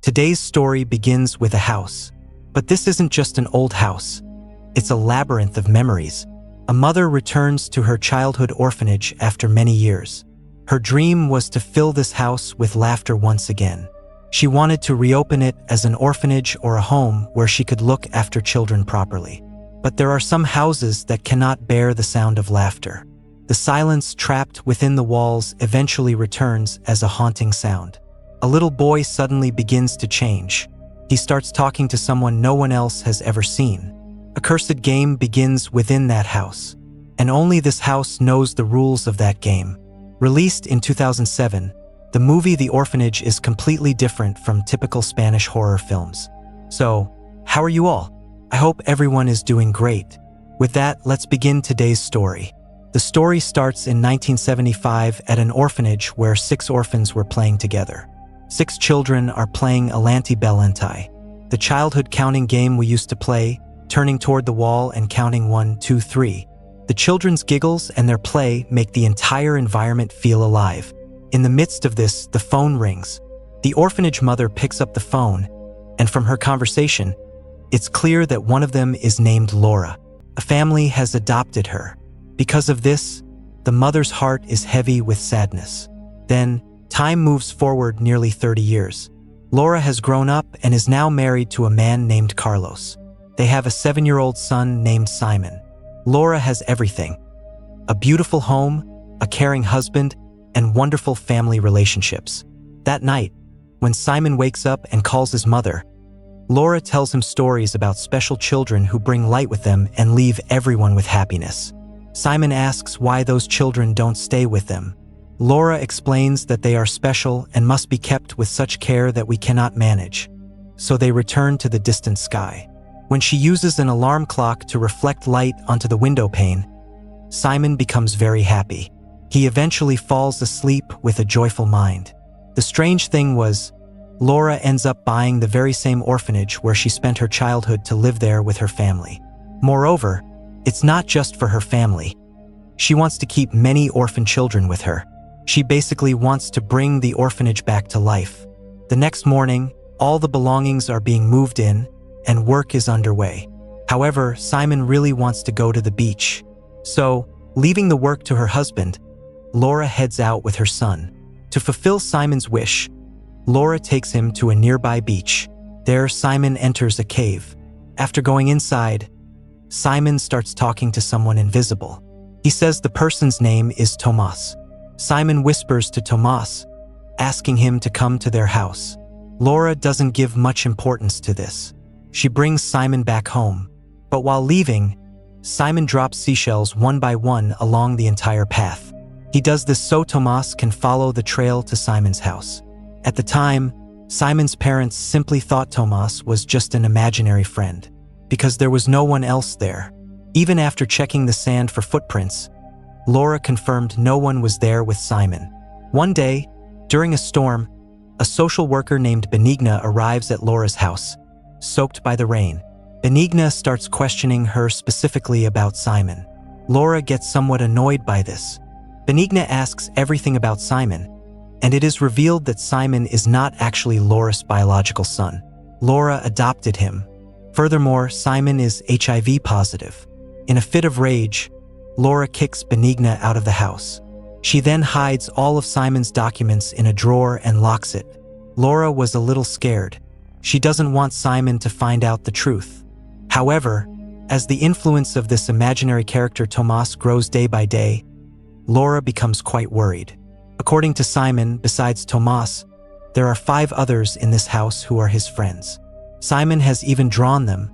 Today's story begins with a house. But this isn't just an old house. It's a labyrinth of memories. A mother returns to her childhood orphanage after many years. Her dream was to fill this house with laughter once again. She wanted to reopen it as an orphanage or a home where she could look after children properly. But there are some houses that cannot bear the sound of laughter. The silence trapped within the walls eventually returns as a haunting sound. A little boy suddenly begins to change. He starts talking to someone no one else has ever seen. A cursed game begins within that house, and only this house knows the rules of that game. Released in 2007, the movie The Orphanage is completely different from typical Spanish horror films. So, how are you all? I hope everyone is doing great. With that, let's begin today's story. The story starts in 1975 at an orphanage where 6 orphans were playing together. 6 children are playing Alanti Bellenti, the childhood counting game we used to play, turning toward the wall and counting 1, 2, 3. The children's giggles and their play make the entire environment feel alive. In the midst of this, the phone rings. The orphanage mother picks up the phone, and from her conversation, it's clear that one of them is named Laura. A family has adopted her. Because of this, the mother's heart is heavy with sadness. Then, time moves forward nearly 30 years. Laura has grown up and is now married to a man named Carlos. They have a 7-year-old son named Simon. Laura has everything: a beautiful home, a caring husband, and wonderful family relationships. That night, when Simon wakes up and calls his mother, Laura tells him stories about special children who bring light with them and leave everyone with happiness. Simon asks why those children don't stay with them. Laura explains that they are special and must be kept with such care that we cannot manage. So they return to the distant sky. When she uses an alarm clock to reflect light onto the window pane, Simon becomes very happy. He eventually falls asleep with a joyful mind. The strange thing was, Laura ends up buying the very same orphanage where she spent her childhood to live there with her family. Moreover, it's not just for her family. She wants to keep many orphan children with her. She basically wants to bring the orphanage back to life. The next morning, all the belongings are being moved in, and work is underway. However, Simon really wants to go to the beach. So, leaving the work to her husband, Laura heads out with her son. To fulfill Simon's wish, Laura takes him to a nearby beach. There, Simon enters a cave. After going inside, Simon starts talking to someone invisible. He says the person's name is Tomas. Simon whispers to Tomas, asking him to come to their house. Laura doesn't give much importance to this. She brings Simon back home. But while leaving, Simon drops seashells one by one along the entire path. He does this so Tomas can follow the trail to Simon's house. At the time, Simon's parents simply thought Tomas was just an imaginary friend, because there was no one else there. Even after checking the sand for footprints, Laura confirmed no one was there with Simon. One day, during a storm, a social worker named Benigna arrives at Laura's house, soaked by the rain. Benigna starts questioning her specifically about Simon. Laura gets somewhat annoyed by this. Benigna asks everything about Simon, and it is revealed that Simon is not actually Laura's biological son. Laura adopted him. Furthermore, Simon is HIV positive. In a fit of rage, Laura kicks Benigna out of the house. She then hides all of Simon's documents in a drawer and locks it. Laura was a little scared. She doesn't want Simon to find out the truth. However, as the influence of this imaginary character Tomas grows day by day, Laura becomes quite worried. According to Simon, besides Tomas, there are 5 others in this house who are his friends. Simon has even drawn them,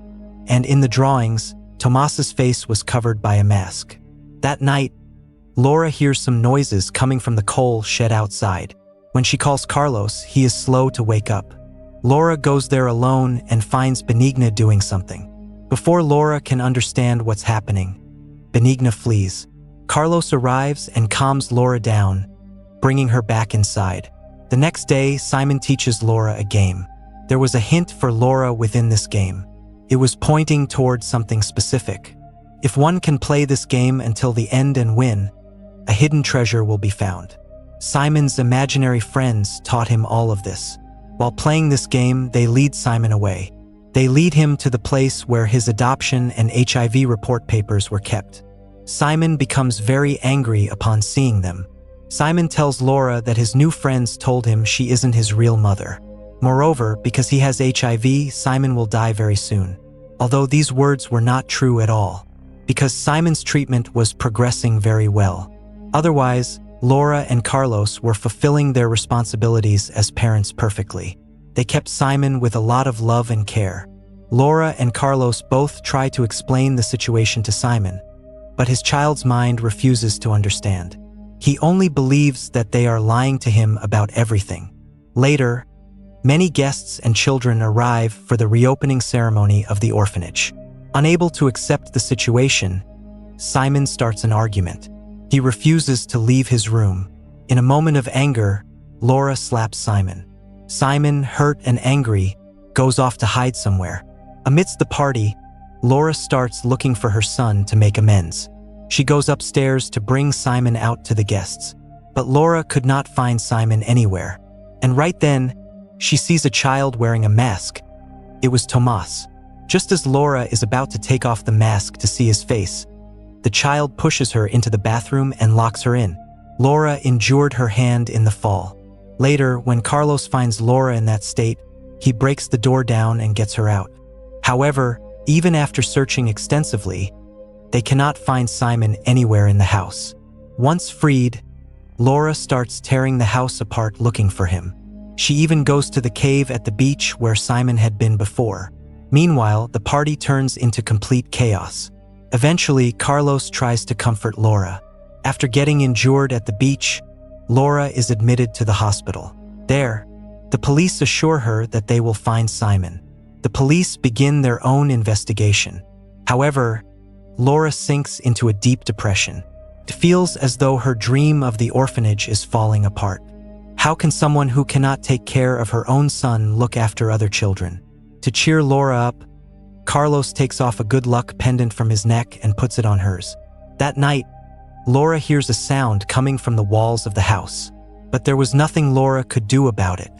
and in the drawings, Tomas's face was covered by a mask. That night, Laura hears some noises coming from the coal shed outside. When she calls Carlos, he is slow to wake up. Laura goes there alone and finds Benigna doing something. Before Laura can understand what's happening, Benigna flees. Carlos arrives and calms Laura down, bringing her back inside. The next day, Simon teaches Laura a game. There was a hint for Laura within this game. It was pointing towards something specific. If one can play this game until the end and win, a hidden treasure will be found. Simon's imaginary friends taught him all of this. While playing this game, they lead Simon away. They lead him to the place where his adoption and HIV report papers were kept. Simon becomes very angry upon seeing them. Simon tells Laura that his new friends told him she isn't his real mother. Moreover, because he has HIV, Simon will die very soon. Although these words were not true at all, because Simon's treatment was progressing very well. Otherwise, Laura and Carlos were fulfilling their responsibilities as parents perfectly. They kept Simon with a lot of love and care. Laura and Carlos both try to explain the situation to Simon, but his child's mind refuses to understand. He only believes that they are lying to him about everything. Later, many guests and children arrive for the reopening ceremony of the orphanage. Unable to accept the situation, Simon starts an argument. He refuses to leave his room. In a moment of anger, Laura slaps Simon. Simon, hurt and angry, goes off to hide somewhere. Amidst the party, Laura starts looking for her son to make amends. She goes upstairs to bring Simon out to the guests, but Laura could not find Simon anywhere. And right then, she sees a child wearing a mask. It was Tomas. Just as Laura is about to take off the mask to see his face, the child pushes her into the bathroom and locks her in. Laura injured her hand in the fall. Later, when Carlos finds Laura in that state, he breaks the door down and gets her out. However, even after searching extensively, they cannot find Simon anywhere in the house. Once freed, Laura starts tearing the house apart looking for him. She even goes to the cave at the beach where Simon had been before. Meanwhile, the party turns into complete chaos. Eventually, Carlos tries to comfort Laura. After getting injured at the beach, Laura is admitted to the hospital. There, the police assure her that they will find Simon. The police begin their own investigation. However, Laura sinks into a deep depression. It feels as though her dream of the orphanage is falling apart. How can someone who cannot take care of her own son look after other children? To cheer Laura up, Carlos takes off a good luck pendant from his neck and puts it on hers. That night, Laura hears a sound coming from the walls of the house, but there was nothing Laura could do about it.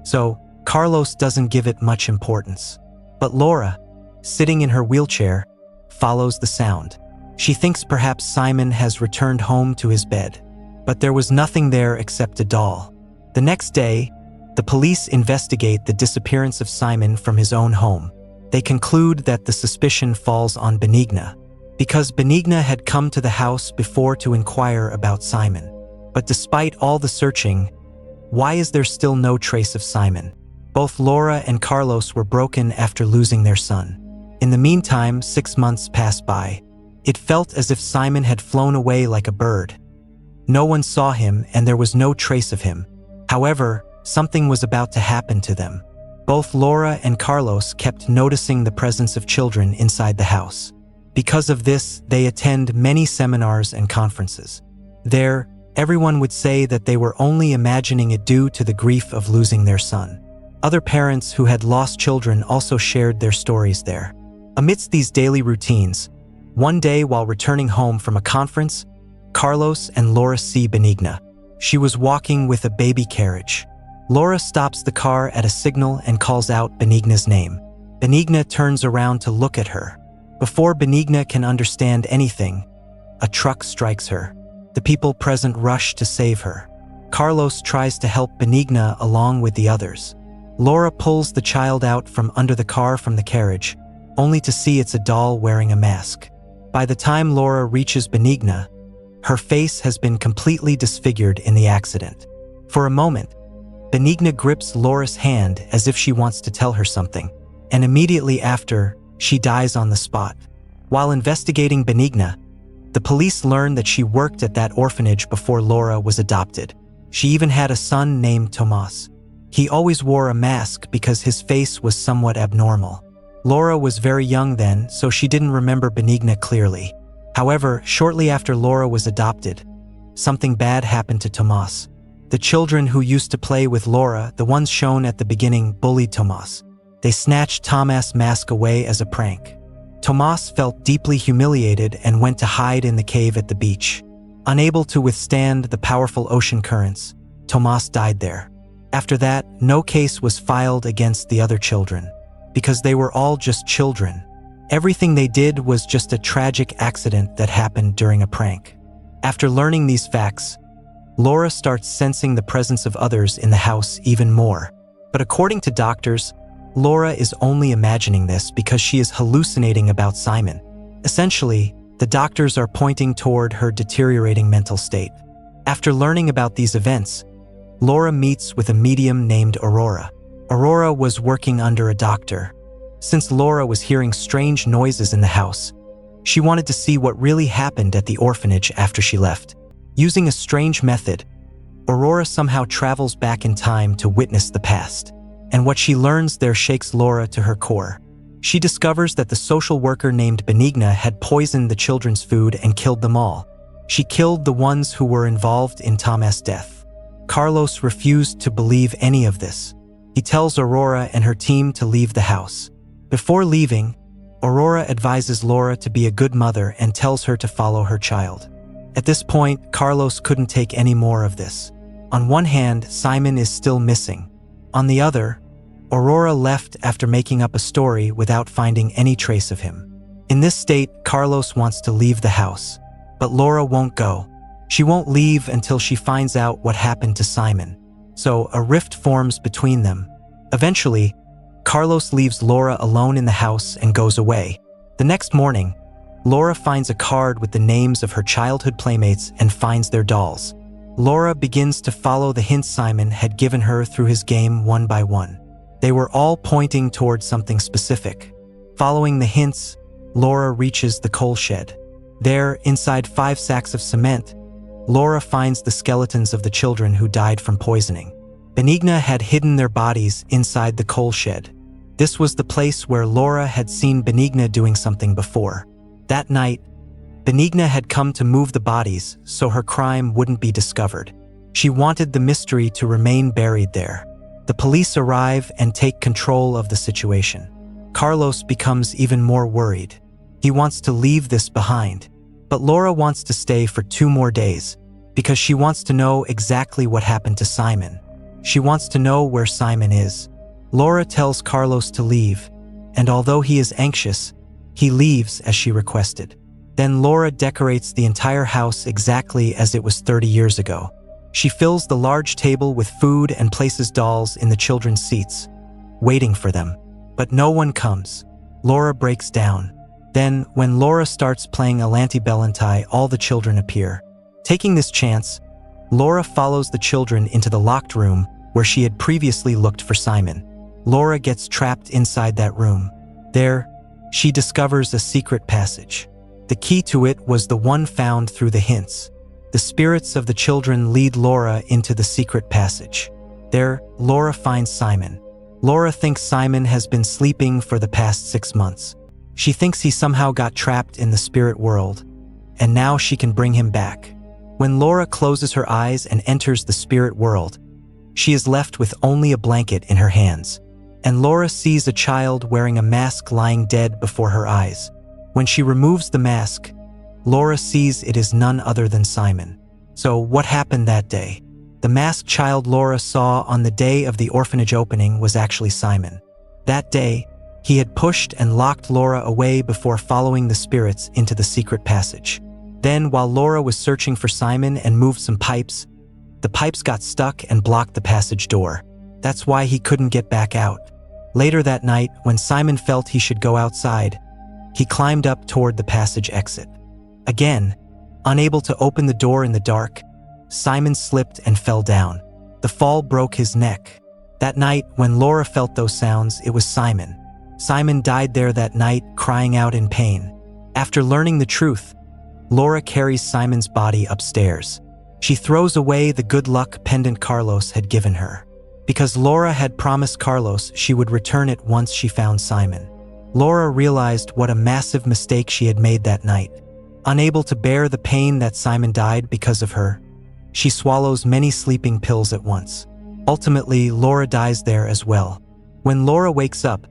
So, Carlos doesn't give it much importance. But Laura, sitting in her wheelchair, follows the sound. She thinks perhaps Simon has returned home to his bed, but there was nothing there except a doll. The next day, the police investigate the disappearance of Simon from his own home. They conclude that the suspicion falls on Benigna, because Benigna had come to the house before to inquire about Simon. But despite all the searching, why is there still no trace of Simon? Both Laura and Carlos were broken after losing their son. In the meantime, 6 months passed by. It felt as if Simon had flown away like a bird. No one saw him and there was no trace of him. However, something was about to happen to them. Both Laura and Carlos kept noticing the presence of children inside the house. Because of this, they attend many seminars and conferences. There, everyone would say that they were only imagining it due to the grief of losing their son. Other parents who had lost children also shared their stories there. Amidst these daily routines, one day while returning home from a conference, Carlos and Laura see Benigna. She was walking with a baby carriage. Laura stops the car at a signal and calls out Benigna's name. Benigna turns around to look at her. Before Benigna can understand anything, a truck strikes her. The people present rush to save her. Carlos tries to help Benigna along with the others. Laura pulls the child out from under the car from the carriage, only to see it's a doll wearing a mask. By the time Laura reaches Benigna, her face has been completely disfigured in the accident. For a moment, Benigna grips Laura's hand as if she wants to tell her something, and immediately after, she dies on the spot. While investigating Benigna, the police learn that she worked at that orphanage before Laura was adopted. She even had a son named Tomas. He always wore a mask because his face was somewhat abnormal. Laura was very young then, so she didn't remember Benigna clearly. However, shortly after Laura was adopted, something bad happened to Tomas. The children who used to play with Laura, the ones shown at the beginning, bullied Tomas. They snatched Tomas' mask away as a prank. Tomas felt deeply humiliated and went to hide in the cave at the beach. Unable to withstand the powerful ocean currents, Tomas died there. After that, no case was filed against the other children, because they were all just children. Everything they did was just a tragic accident that happened during a prank. After learning these facts, Laura starts sensing the presence of others in the house even more. But according to doctors, Laura is only imagining this because she is hallucinating about Simon. Essentially, the doctors are pointing toward her deteriorating mental state. After learning about these events, Laura meets with a medium named Aurora. Aurora was working under a doctor. Since Laura was hearing strange noises in the house, she wanted to see what really happened at the orphanage after she left. Using a strange method, Aurora somehow travels back in time to witness the past. And what she learns there shakes Laura to her core. She discovers that the social worker named Benigna had poisoned the children's food and killed them all. She killed the ones who were involved in Tom's death. Carlos refused to believe any of this. He tells Aurora and her team to leave the house. Before leaving, Aurora advises Laura to be a good mother and tells her to follow her child. At this point, Carlos couldn't take any more of this. On one hand, Simon is still missing. On the other, Aurora left after making up a story without finding any trace of him. In this state, Carlos wants to leave the house, but Laura won't go. She won't leave until she finds out what happened to Simon. So a rift forms between them. Eventually, Carlos leaves Laura alone in the house and goes away. The next morning, Laura finds a card with the names of her childhood playmates and finds their dolls. Laura begins to follow the hints Simon had given her through his game one by one. They were all pointing towards something specific. Following the hints, Laura reaches the coal shed. There, inside 5 sacks of cement, Laura finds the skeletons of the children who died from poisoning. Benigna had hidden their bodies inside the coal shed. This was the place where Laura had seen Benigna doing something before. That night, Benigna had come to move the bodies so her crime wouldn't be discovered. She wanted the mystery to remain buried there. The police arrive and take control of the situation. Carlos becomes even more worried. He wants to leave this behind, but Laura wants to stay for 2 more days because she wants to know exactly what happened to Simon. She wants to know where Simon is. Laura tells Carlos to leave, and although he is anxious, he leaves as she requested. Then Laura decorates the entire house exactly as it was 30 years ago. She fills the large table with food and places dolls in the children's seats, waiting for them. But no one comes. Laura breaks down. Then, when Laura starts playing Alanti Bellanti, all the children appear. Taking this chance, Laura follows the children into the locked room where she had previously looked for Simon. Laura gets trapped inside that room. There, she discovers a secret passage. The key to it was the one found through the hints. The spirits of the children lead Laura into the secret passage. There, Laura finds Simon. Laura thinks Simon has been sleeping for the past 6 months. She thinks he somehow got trapped in the spirit world, and now she can bring him back. When Laura closes her eyes and enters the spirit world, she is left with only a blanket in her hands, and Laura sees a child wearing a mask lying dead before her eyes. When she removes the mask, Laura sees it is none other than Simon. So what happened that day? The masked child Laura saw on the day of the orphanage opening was actually Simon. That day, he had pushed and locked Laura away before following the spirits into the secret passage. Then, while Laura was searching for Simon and moved some pipes, the pipes got stuck and blocked the passage door. That's why he couldn't get back out. Later that night, when Simon felt he should go outside, he climbed up toward the passage exit. Again, unable to open the door in the dark, Simon slipped and fell down. The fall broke his neck. That night, when Laura felt those sounds, it was Simon. Simon died there that night, crying out in pain. After learning the truth, Laura carries Simon's body upstairs. She throws away the good luck pendant Carlos had given her. Because Laura had promised Carlos she would return it once she found Simon. Laura realized what a massive mistake she had made that night. Unable to bear the pain that Simon died because of her, she swallows many sleeping pills at once. Ultimately, Laura dies there as well. When Laura wakes up,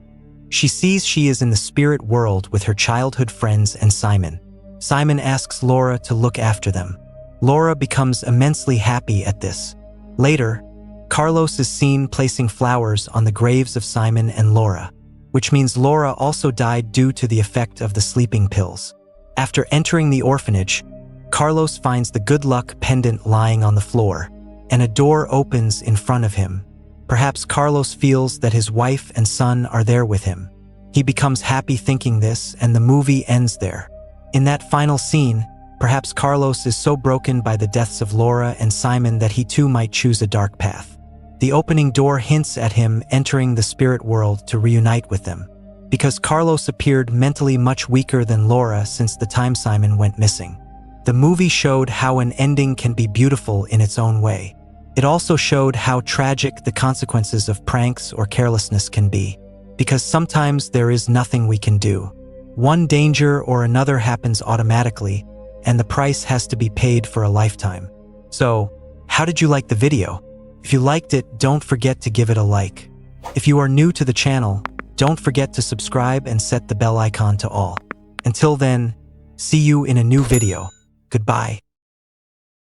she sees she is in the spirit world with her childhood friends and Simon. Simon asks Laura to look after them. Laura becomes immensely happy at this. Later, Carlos is seen placing flowers on the graves of Simon and Laura, which means Laura also died due to the effect of the sleeping pills. After entering the orphanage, Carlos finds the good luck pendant lying on the floor, and a door opens in front of him. Perhaps Carlos feels that his wife and son are there with him. He becomes happy thinking this, and the movie ends there. In that final scene, perhaps Carlos is so broken by the deaths of Laura and Simon that he too might choose a dark path. The opening door hints at him entering the spirit world to reunite with them, because Carlos appeared mentally much weaker than Laura since the time Simon went missing. The movie showed how an ending can be beautiful in its own way. It also showed how tragic the consequences of pranks or carelessness can be, because sometimes there is nothing we can do. One danger or another happens automatically, and the price has to be paid for a lifetime. So, how did you like the video? If you liked it, don't forget to give it a like. If you are new to the channel, don't forget to subscribe and set the bell icon to all. Until then, see you in a new video. Goodbye.